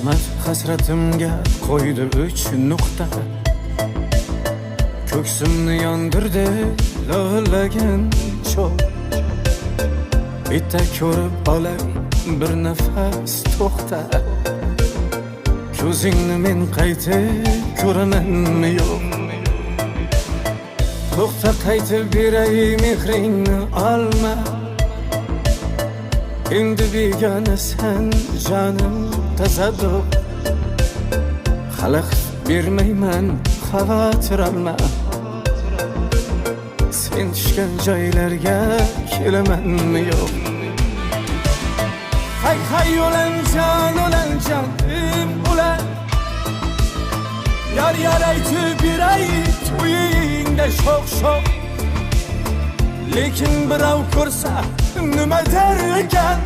Qismat hasratimga qo'ydi 3 nuqta. Ko'ksimni yondirdi lo'llagan cho'g'. Bitta ko'rib olay bir nafas to'xta. Ko'zingni men qaytib ko'ramanmi yo'q? To'xta, qaytib beray mehringni olma. Endi begona sen jonim tasadduq. Xalaqit bermayman, xavotir olma. Sen tushgan joylarga kelamanmi yo'q? Hay hay o'lanjon ulan. Yar aytib beray to'yingda sho'x. Lekin birov ko'rsa nima der ekan?